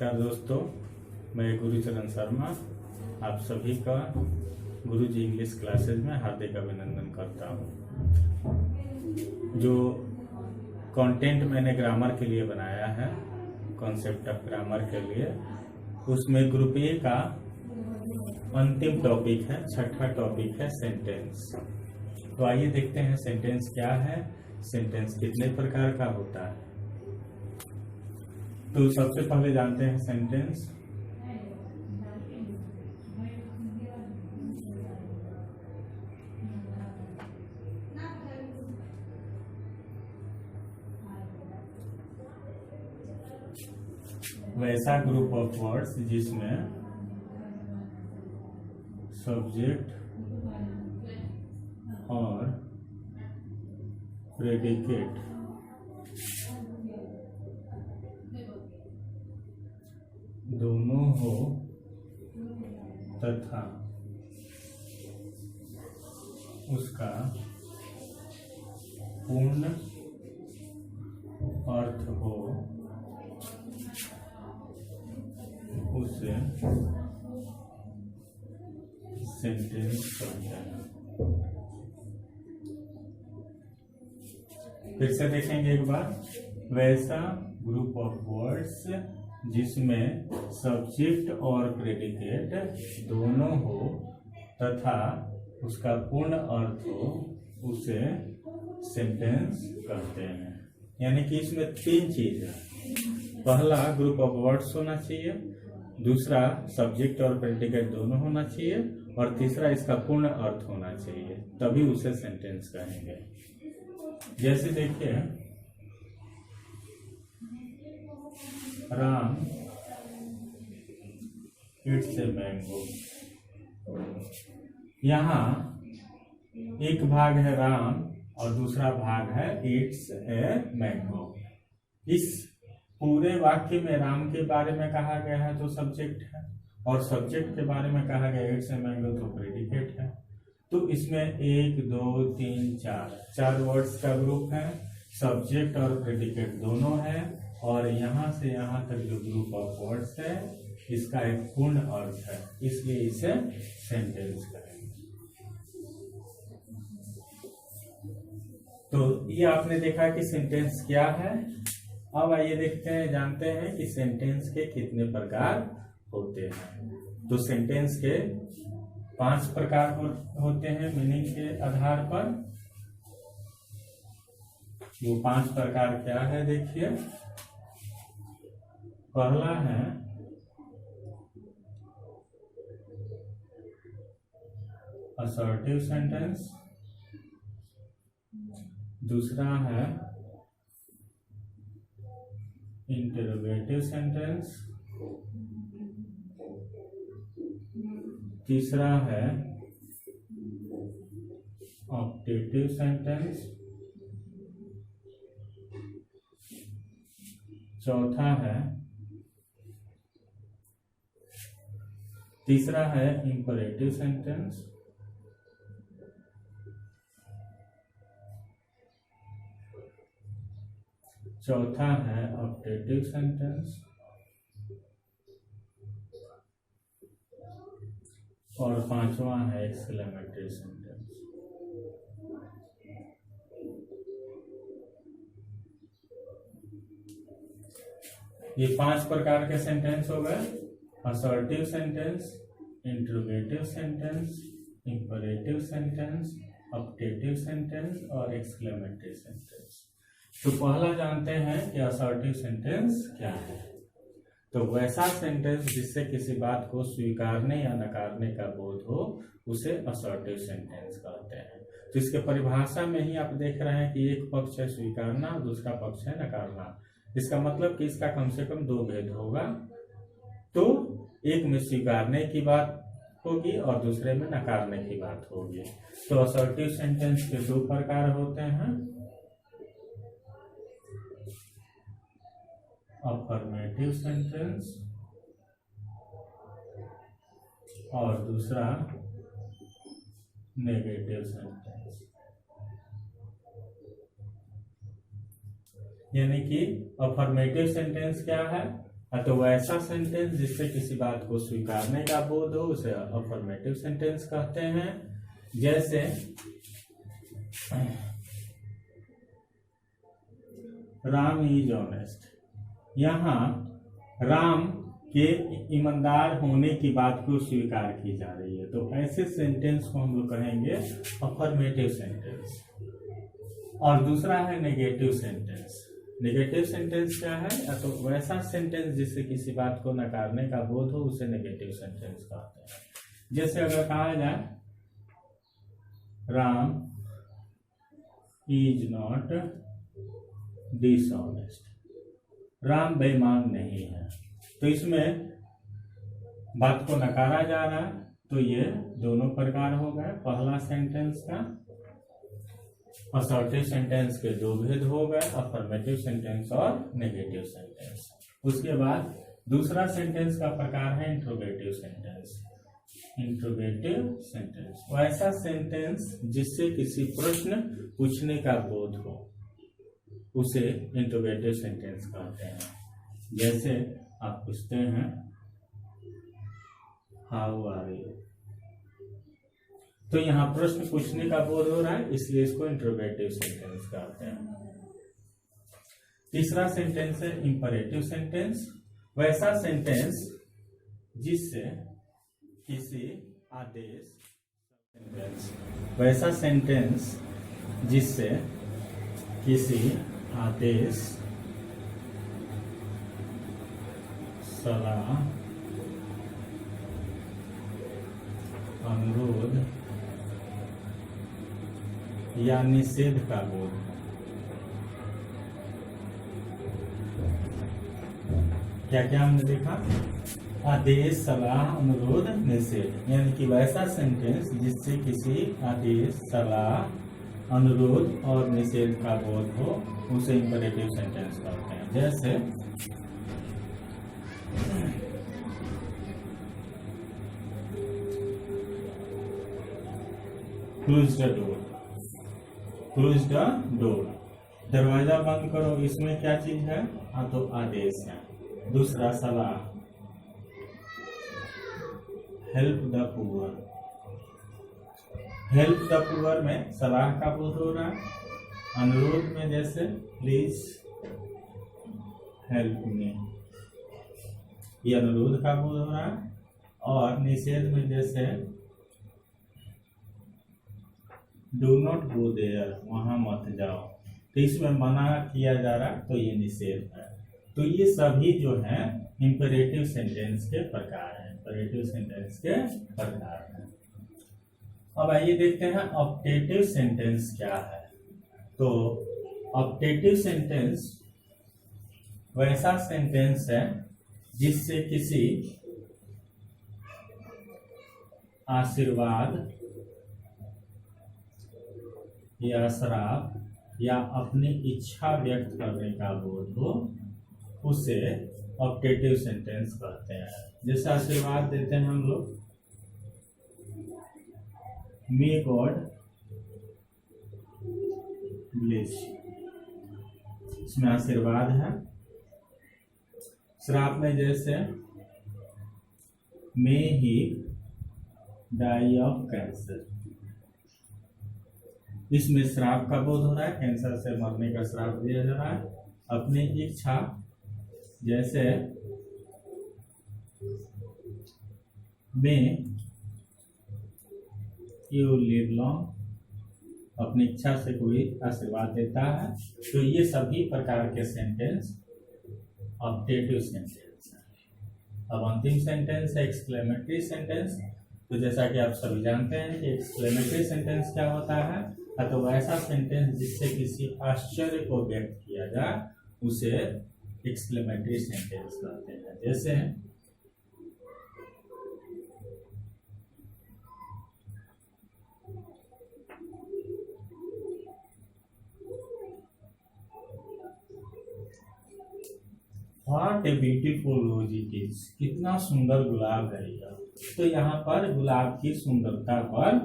नमस्कार दोस्तों, मैं गुरुचरण शर्मा आप सभी का गुरुजी इंग्लिश क्लासेज में हार्दिक अभिनंदन करता हूँ। जो कंटेंट मैंने ग्रामर के लिए बनाया है, कॉन्सेप्ट ऑफ ग्रामर के लिए, उसमें ग्रुप ए का अंतिम टॉपिक है, छठा टॉपिक है सेंटेंस। तो आइए देखते हैं सेंटेंस क्या है, सेंटेंस कितने प्रकार का होता है। तो सबसे पहले जानते हैं सेंटेंस। वैसा ग्रुप ऑफ वर्ड्स जिसमें सब्जेक्ट और प्रेडिकेट दोनों हो तथा उसका पूर्ण अर्थ हो, उसे सेंटेंस कहते हैं। फिर से देखेंगे एक बार। वैसा ग्रुप ऑफ वर्ड्स जिसमें सब्जेक्ट और प्रेडिकेट दोनों हो तथा उसका पूर्ण अर्थ हो, उसे सेंटेंस कहते हैं। यानी कि इसमें तीन चीज है। पहला ग्रुप ऑफ वर्ड्स होना चाहिए, दूसरा सब्जेक्ट और प्रेडिकेट दोनों होना चाहिए, और तीसरा इसका पूर्ण अर्थ होना चाहिए, तभी उसे सेंटेंस कहेंगे। जैसे देखिए, राम इट्स ए मैंगो। यहाँ एक भाग है राम और दूसरा भाग है इट्स ए मैंगो। इस पूरे वाक्य में राम के बारे में कहा गया है तो सब्जेक्ट है, और सब्जेक्ट के बारे में कहा गया इट्स ए मैंगो तो प्रेडिकेट है। तो इसमें 1 2 3 4 वर्ड्स का ग्रुप है, सब्जेक्ट और प्रेडिकेट दोनों है, और यहाँ से यहाँ तक जो ग्रुप ऑफ वर्ड्स है इसका एक पूर्ण अर्थ है, इसलिए इसे सेंटेंस करेंगे। तो ये आपने देखा कि सेंटेंस क्या है। अब आइए देखते हैं, जानते हैं कि सेंटेंस के कितने प्रकार होते हैं। तो सेंटेंस के 5 प्रकार होते हैं मीनिंग के आधार पर। वो 5 प्रकार क्या है देखिए। पहला है असर्टिव सेंटेंस, दूसरा है इंटरोगेटिव सेंटेंस, तीसरा है ऑप्टेटिव सेंटेंस, चौथा है तीसरा है इंपरेटिव सेंटेंस, चौथा है ऑप्टेटिव सेंटेंस, और पांचवा है एक्सक्लेमेटरी सेंटेंस। ये 5 प्रकार के सेंटेंस हो गए। Assertive sentence, interrogative sentence, imperative sentence, optative sentence और एक्सक्लेमेटरी सेंटेंस। तो पहला जानते हैं कि असर्टिव सेंटेंस क्या है। तो वैसा सेंटेंस जिससे किसी बात को स्वीकारने या नकारने का बोध हो, उसे असर्टिव सेंटेंस कहते हैं। तो इसके परिभाषा में ही आप देख रहे हैं कि एक पक्ष है स्वीकारना, दूसरा पक्ष है नकारना। इसका मतलब कि इसका कम से कम 2 भेद होगा। तो एक में स्वीकारने की बात होगी और दूसरे में नकारने की बात होगी। तो असर्टिव सेंटेंस के 2 प्रकार होते हैं, अफर्मेटिव सेंटेंस और दूसरा नेगेटिव सेंटेंस। यानी कि अफर्मेटिव सेंटेंस क्या है? तो वैसा सेंटेंस जिससे किसी बात को स्वीकारने का बोध हो उसे अफर्मेटिव सेंटेंस कहते हैं। जैसे राम इज ऑनेस्ट, यहाँ राम के ईमानदार होने की बात को स्वीकार की जा रही है, तो ऐसे सेंटेंस को हम लोग कहेंगे अफर्मेटिव सेंटेंस। और दूसरा है नेगेटिव सेंटेंस। नेगेटिव सेंटेंस क्या है? तो वैसा सेंटेंस जिससे किसी बात को नकारने का बोध हो उसे नेगेटिव सेंटेंस कहते हैं। जैसे अगर कहा जाए Ram is not dishonest, Ram बेईमान नहीं है, तो इसमें बात को नकारा जा रहा है। तो ये दोनों प्रकार हो गए। पहला सेंटेंस का असर्टिव सेंटेंस के दो भेद हो गए, अफर्मेटिव सेंटेंस और नेगेटिव सेंटेंस। उसके बाद दूसरा सेंटेंस का प्रकार है इंट्रोगेटिव सेंटेंस। इंट्रोगेटिव सेंटेंस वैसा सेंटेंस जिससे किसी प्रश्न पूछने का बोध हो उसे इंट्रोगेटिव सेंटेंस कहते हैं। जैसे आप पूछते हैं हाउ आर यू, तो यहाँ प्रश्न पूछने का बोध हो रहा है, इसलिए इसको इंट्रोगेटिव सेंटेंस कहते हैं। तीसरा सेंटेंस है इंपरेटिव सेंटेंस। वैसा सेंटेंस जिससे किसी आदेश वैसा सेंटेंस जिससे किसी आदेश, सलाह, अनुरोध या निषेध का बोध। क्या क्या हमने देखा? आदेश, सलाह, अनुरोध, निषेध, यानी कि वैसा सेंटेंस जिससे किसी आदेश, सलाह, अनुरोध और निषेध का बोध हो उसे इंपरेटिव सेंटेंस कहते हैं। जैसे close the door, close the door, दरवाजा बंद करो, इसमें क्या चीज है? तो आदेश है। दूसरा सलाह, help the poor, help the poor में सलाह का बोध हो रहा है। अनुरोध में जैसे प्लीज हेल्प मी, ये अनुरोध का बोध हो रहा है। और निषेध में जैसे डू नॉट गो देयर, वहां मत जाओ, तो इसमें मना किया जा रहा है, तो ये निषेध है। तो ये सभी जो है इंपरेटिव सेंटेंस के प्रकार हैं, इंपरेटिव सेंटेंस के प्रकार हैं। अब आइए देखते हैं ऑप्टेटिव सेंटेंस क्या है। तो ऑप्टेटिव सेंटेंस वैसा सेंटेंस है जिससे किसी आशीर्वाद या श्राप या अपनी इच्छा व्यक्त करने का बोध हो उसे ऑप्टेटिव सेंटेंस कहते हैं। जैसे आशीर्वाद देते हैं हम लोग, मे गॉड ब्लेस, इसमें आशीर्वाद है। श्राप में जैसे मे ही डाई ऑफ कैंसर, इसमें श्राप का बोध हो रहा है, कैंसर से मरने का श्राप दिया जा रहा है। अपनी इच्छा जैसे में यू लिव लॉन्ग, अपनी इच्छा से कोई आशीर्वाद देता है। तो ये सभी प्रकार के सेंटेंस ऑप्टेटिव सेंटेंस है। अब अंतिम सेंटेंस है एक्सक्लेमेटरी सेंटेंस। तो जैसा कि आप सभी जानते हैं कि एक्सक्लेमेटरी सेंटेंस क्या होता है, तो वैसा सेंटेंस जिससे किसी आश्चर्य को व्यक्त किया जाए उसे एक्सक्लेमेटरी सेंटेंस कहते हैं। जैसे what a beautiful rose it is, कितना सुंदर गुलाब है यह। तो यहाँ पर गुलाब की सुंदरता पर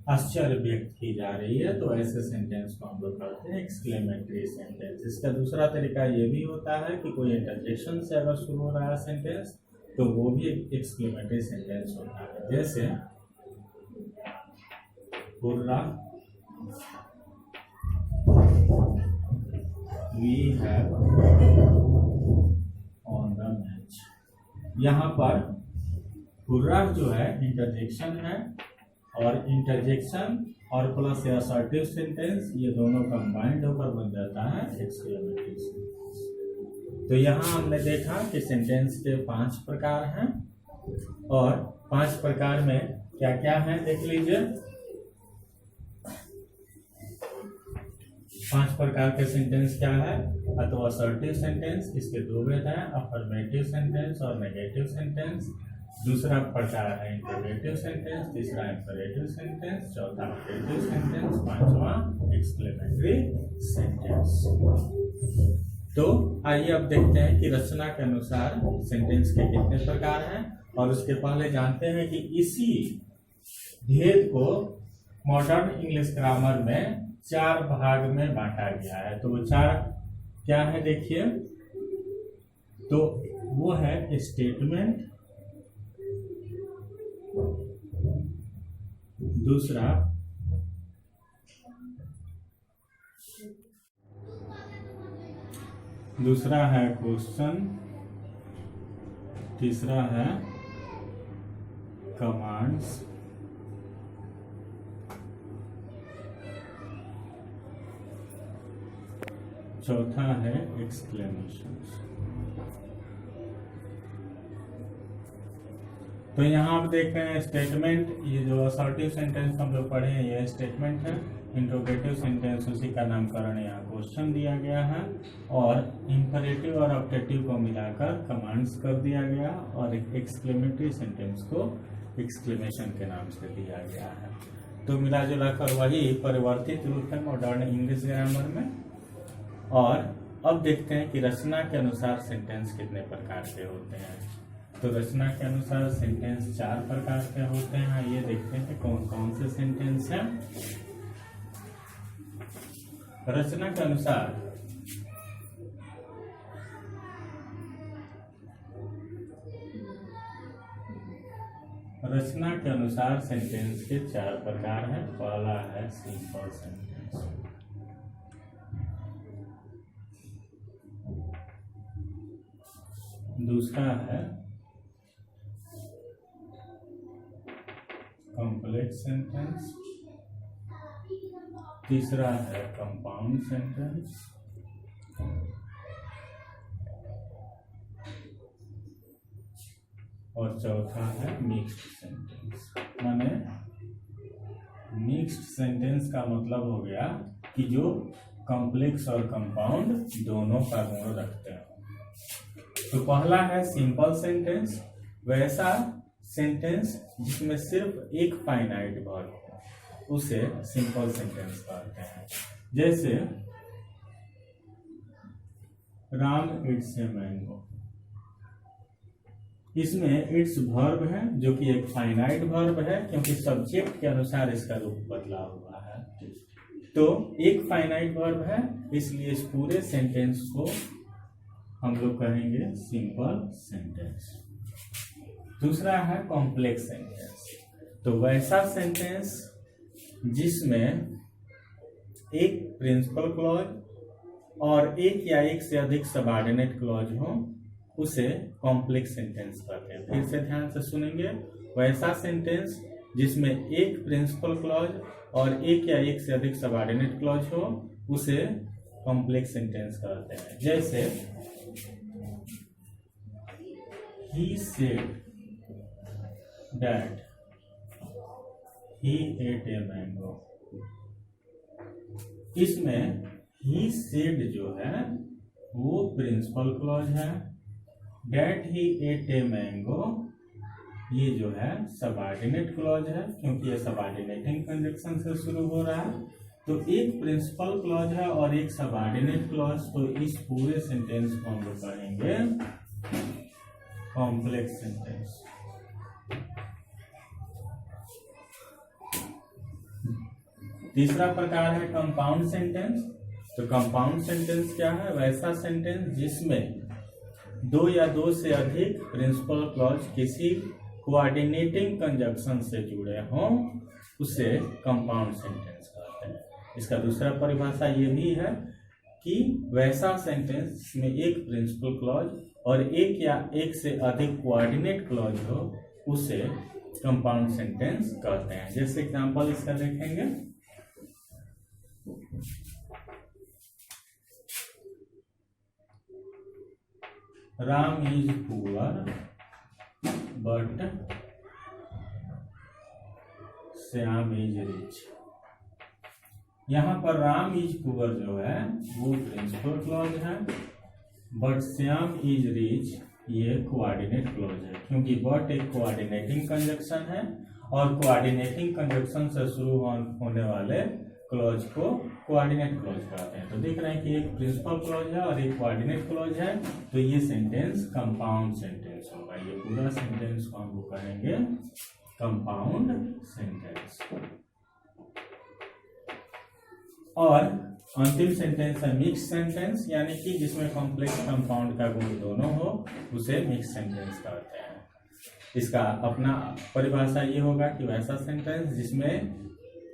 आश्चर्य व्यक्त की जा रही है, तो ऐसे सेंटेंस को हम लोग कहते हैं एक्सक्लेमेटरी सेंटेंस। इसका दूसरा तरीका ये भी होता है कि कोई इंटरजेक्शन से अगर शुरू हो रहा है सेंटेंस तो वो भी एक्सक्लेमेटरी सेंटेंस होता है। जैसे hurrah, we have on the match. यहाँ पर हुर्रा जो है इंटरजेक्शन है, और इंटरजेक्शन और प्लस असर्टिव सेंटेंस ये दोनों कंबाइंड होकर बन जाता है एक्सक्लेमेटरी सेंटेंस। तो यहाँ हमने देखा कि सेंटेंस के 5 प्रकार हैं, और 5 प्रकार में क्या क्या है देख लीजिए। 5 प्रकार के सेंटेंस क्या है? तो असर्टिव सेंटेंस, इसके 2 भेद हैं, अफर्मेटिव सेंटेंस और नेगेटिव सेंटेंस। दूसरा प्रकार है इंटरोगेटिव सेंटेंस, तीसरा इंपरेटिव सेंटेंस, चौथा ऑब्जेक्टिव सेंटेंस, पांचवा एक्सक्लेमेटरी सेंटेंस। तो आइए अब देखते हैं कि रचना के अनुसार सेंटेंस के कितने प्रकार हैं, और उसके पहले जानते हैं कि इसी भेद को मॉडर्न इंग्लिश ग्रामर में 4 भाग में बांटा गया है। तो वो 4 क्या है देखिए, तो वो है स्टेटमेंट, दूसरा है क्वेश्चन, तीसरा है कमांड्स, चौथा है एक्सक्लेमेशंस। तो यहाँ आप देख रहे हैं स्टेटमेंट, ये जो असर्टिव सेंटेंस हम लोग पढ़े हैं ये स्टेटमेंट है। इंट्रोगेटिव सेंटेंस उसी का नामकरण यहाँ क्वेश्चन दिया गया है, और इंपरेटिव और ऑब्जेक्टिव को मिलाकर कमांड्स कर दिया गया, और एक्सक्लेमेटरी सेंटेंस को एक्सक्लेमेशन के नाम से दिया गया है। तो मिला जुला कर वही परिवर्तित रूप है मॉडर्न इंग्लिश ग्रामर में। और अब देखते हैं कि रचना के अनुसार सेंटेंस कितने प्रकार के होते हैं। तो रचना के अनुसार सेंटेंस 4 प्रकार के होते हैं। ये देखते हैं कि कौन कौन से सेंटेंस हैं। रचना के अनुसार सेंटेंस के 4 प्रकार हैं। पहला है सिंपल सेंटेंस, दूसरा है कॉम्प्लेक्स सेंटेंस, तीसरा है कंपाउंड सेंटेंस, और चौथा है मिक्स्ड सेंटेंस। माने मिक्स्ड सेंटेंस का मतलब हो गया कि जो कॉम्प्लेक्स और कंपाउंड दोनों का गुण रखते हैं। तो पहला है सिंपल सेंटेंस, वैसा सेंटेंस जिसमें सिर्फ एक फाइनाइट वर्ब हो उसे सिंपल सेंटेंस कहते हैं। जैसे राम इट्स ए मैंगो, इसमें इट्स वर्ब है जो कि एक फाइनाइट वर्ब है, क्योंकि सब्जेक्ट के अनुसार इसका रूप बदला हुआ है। तो एक फाइनाइट वर्ब है, इसलिए इस पूरे सेंटेंस को हम लोग कहेंगे सिंपल सेंटेंस। दूसरा है कॉम्प्लेक्स सेंटेंस, तो वैसा सेंटेंस जिसमें एक प्रिंसिपल क्लॉज और एक या एक से अधिक सबऑर्डिनेट क्लॉज हो उसे कॉम्प्लेक्स सेंटेंस कहते हैं। फिर से ध्यान से सुनेंगे, वैसा सेंटेंस जिसमें एक प्रिंसिपल क्लॉज और एक या एक से अधिक सबऑर्डिनेट क्लॉज हो उसे कॉम्प्लेक्स सेंटेंस कहते हैं। जैसे he said that he ate a mango, इसमें he said जो है वो प्रिंसिपल क्लॉज है, that he ate a mango ये जो है सबऑर्डिनेट क्लॉज है, क्योंकि ये सबऑर्डिनेटिंग कंजक्शन से शुरू हो रहा है। तो एक प्रिंसिपल क्लॉज है और एक सबऑर्डिनेट क्लॉज, तो इस पूरे सेंटेंस को हम लोग कहेंगे कॉम्प्लेक्स सेंटेंस। तीसरा प्रकार है कंपाउंड सेंटेंस। तो कंपाउंड सेंटेंस क्या है? वैसा सेंटेंस जिसमें दो या दो से अधिक प्रिंसिपल क्लॉज किसी कोऑर्डिनेटिंग कंजक्शन से जुड़े हों, उसे कंपाउंड सेंटेंस कहते हैं। इसका दूसरा परिभाषा ये भी है कि वैसा सेंटेंस जिसमें एक प्रिंसिपल क्लॉज और एक या एक से अधिक कोऑर्डिनेट क्लॉज हो, उसे कंपाउंड सेंटेंस कहते हैं। जैसे एग्जांपल इसका देखेंगे, Ram is poor but Shyam is rich. यहाँ पर राम इज पुअर जो है वो प्रिंसिपल क्लॉज है, बट श्याम इज रिच ये कोऑर्डिनेट क्लॉज है, क्योंकि बट एक कोऑर्डिनेटिंग कंजक्शन है और कोऑर्डिनेटिंग कंजक्शन से शुरू होने वाले क्लॉज को कोऑर्डिनेट क्लॉज कहते हैं। तो देख रहे हैं कि एक प्रिंसिपल क्लॉज है और एक कोऑर्डिनेट क्लॉज है, तो ये सेंटेंस कंपाउंड सेंटेंस होगा। ये पूरा सेंटेंस को हम कहेंगे कंपाउंड सेंटेंस। और अंतिम सेंटेंस है मिक्स सेंटेंस, यानी कि जिसमें कॉम्प्लेक्स कंपाउंड का गुण दोनों हो, उसे मिक्स सेंटेंस कहते हैं। इसका अपना परिभाषा ये होगा कि वैसा सेंटेंस जिसमें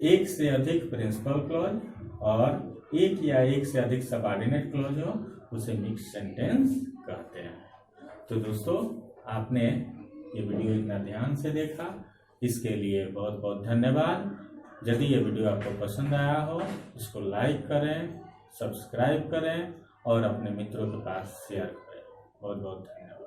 एक से अधिक प्रिंसिपल क्लॉज और एक या एक से अधिक सबऑर्डिनेट क्लॉज हो, उसे मिक्स सेंटेंस कहते हैं। तो दोस्तों, आपने ये वीडियो इतना ध्यान से देखा, इसके लिए बहुत बहुत धन्यवाद। यदि ये वीडियो आपको पसंद आया हो, इसको लाइक करें, सब्सक्राइब करें और अपने मित्रों के पास शेयर करें। बहुत बहुत धन्यवाद।